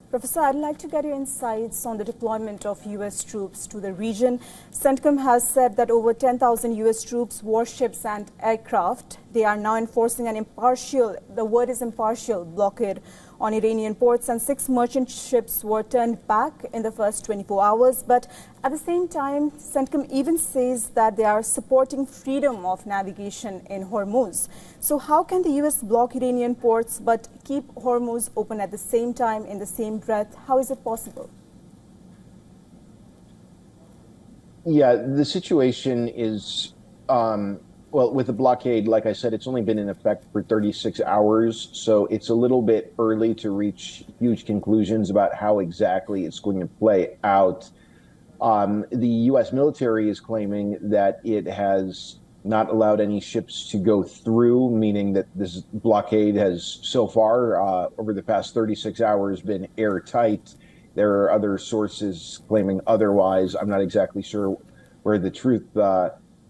Professor, I'd like to get your insights on the deployment of U.S. troops to the region. CENTCOM has said that over 10,000 U.S. troops, warships and aircraft, they are now enforcing an impartial, the word is impartial, blockade on Iranian ports, and 6 merchant ships were turned back in the first 24 hours. But at the same time, CENTCOM even says that they are supporting freedom of navigation in Hormuz. So how can the U.S. block Iranian ports but keep Hormuz open at the same time, in the same breath? How is it possible? Yeah, the situation is, well, with the blockade, like I said, it's only been in effect for 36 hours. So it's a little bit early to reach huge conclusions about how exactly it's going to play out. The U.S. military is claiming that it has not allowed any ships to go through, meaning that this blockade has so far, over the past 36 hours, been airtight. There are other sources claiming otherwise. I'm not exactly sure where the truth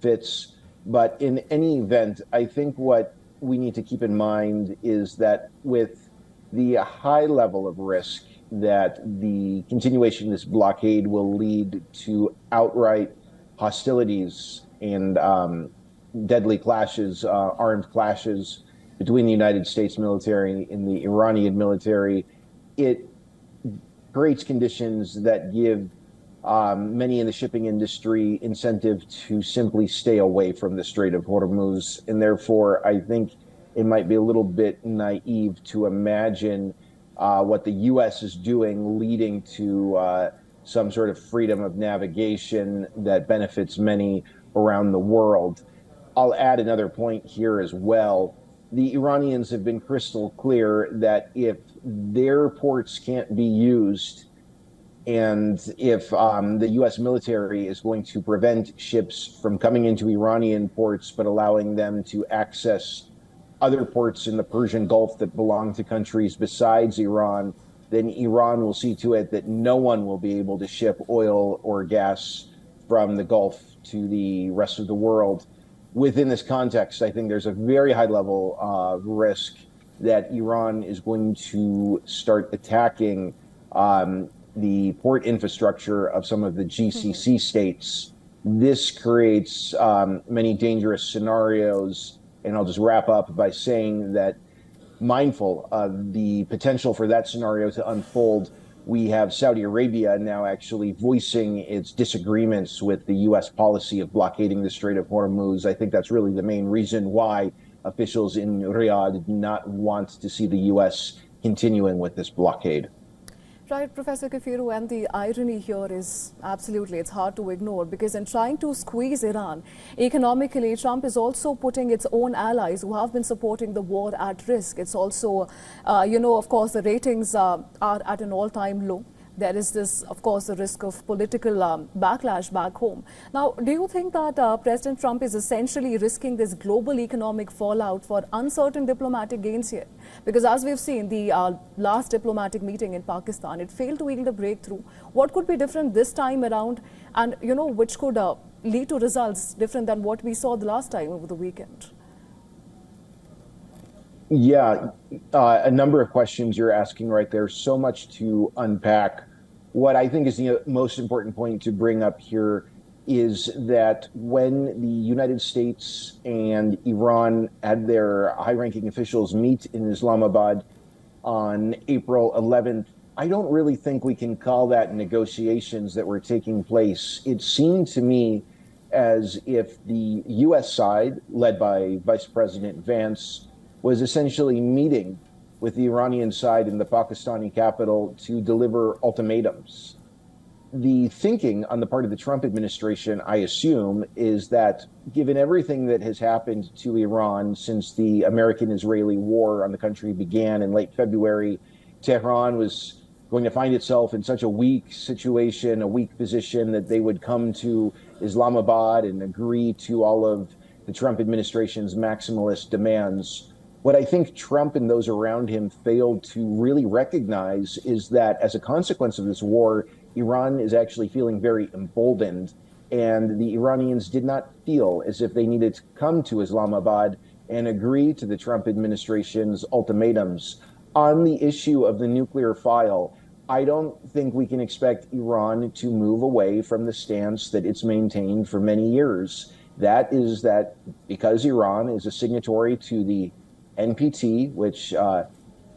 fits. But in any event, I think what we need to keep in mind is that with the high level of risk that the continuation of this blockade will lead to outright hostilities and deadly clashes, armed clashes between the United States military and the Iranian military, it creates conditions that give many in the shipping industry incentive to simply stay away from the Strait of Hormuz. And therefore, I think it might be a little bit naive to imagine what the U.S. is doing leading to some sort of freedom of navigation that benefits many around the world. I'll add another point here as well. The Iranians have been crystal clear that if their ports can't be used, and if the U.S. military is going to prevent ships from coming into Iranian ports, but allowing them to access other ports in the Persian Gulf that belong to countries besides Iran, then Iran will see to it that no one will be able to ship oil or gas from the Gulf to the rest of the world. Within this context, I think there's a very high level of risk that Iran is going to start attacking the port infrastructure of some of the GCC states. This creates many dangerous scenarios. And I'll just wrap up by saying that, mindful of the potential for that scenario to unfold, we have Saudi Arabia now actually voicing its disagreements with the U.S. policy of blockading the Strait of Hormuz. I think that's really the main reason why officials in Riyadh do not want to see the U.S. continuing with this blockade. Right, Professor Kafiru, and the irony here is absolutely, it's hard to ignore, because in trying to squeeze Iran economically, Trump is also putting its own allies who have been supporting the war at risk. It's also, of course, the ratings are at an all-time low. There is this, of course, the risk of political backlash back home. Now, do you think that President Trump is essentially risking this global economic fallout for uncertain diplomatic gains here? Because as we've seen, the last diplomatic meeting in Pakistan, it failed to yield a breakthrough. What could be different this time around, and, which could lead to results different than what we saw the last time over the weekend? Yeah, a number of questions you're asking right there. So much to unpack. What I think is the most important point to bring up here is that when the United States and Iran had their high-ranking officials meet in Islamabad on April 11th, I don't really think we can call that negotiations that were taking place. It seemed to me as if the U.S. side, led by Vice President Vance, was essentially meeting with the Iranian side in the Pakistani capital to deliver ultimatums. The thinking on the part of the Trump administration, I assume, is that given everything that has happened to Iran since the American-Israeli war on the country began in late February, Tehran was going to find itself in such a weak situation, a weak position, that they would come to Islamabad and agree to all of the Trump administration's maximalist demands. What I think Trump and those around him failed to really recognize is that as a consequence of this war, Iran is actually feeling very emboldened, and the Iranians did not feel as if they needed to come to Islamabad and agree to the Trump administration's ultimatums. On the issue of the nuclear file, I don't think we can expect Iran to move away from the stance that it's maintained for many years. That is that because Iran is a signatory to the NPT, which,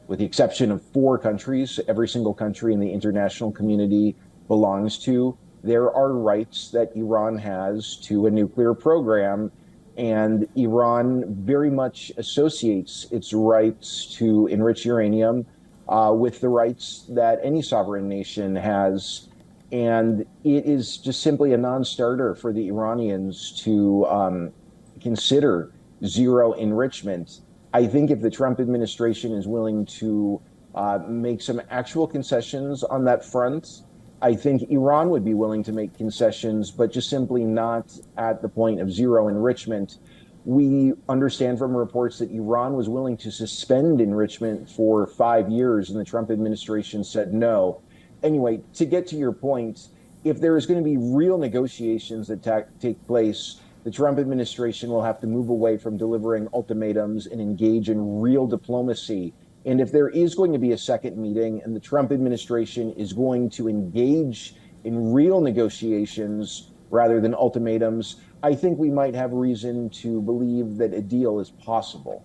with the exception of 4 countries, every single country in the international community belongs to, there are rights that Iran has to a nuclear program. And Iran very much associates its rights to enrich uranium with the rights that any sovereign nation has. And it is just simply a non-starter for the Iranians to consider zero enrichment. I think if the Trump administration is willing to make some actual concessions on that front, I think Iran would be willing to make concessions, but just simply not at the point of zero enrichment. We understand from reports that Iran was willing to suspend enrichment for 5 years, and the Trump administration said no. Anyway, to get to your point, if there is going to be real negotiations that take place, the Trump administration will have to move away from delivering ultimatums and engage in real diplomacy. And if there is going to be a second meeting and the Trump administration is going to engage in real negotiations rather than ultimatums, I think we might have reason to believe that a deal is possible.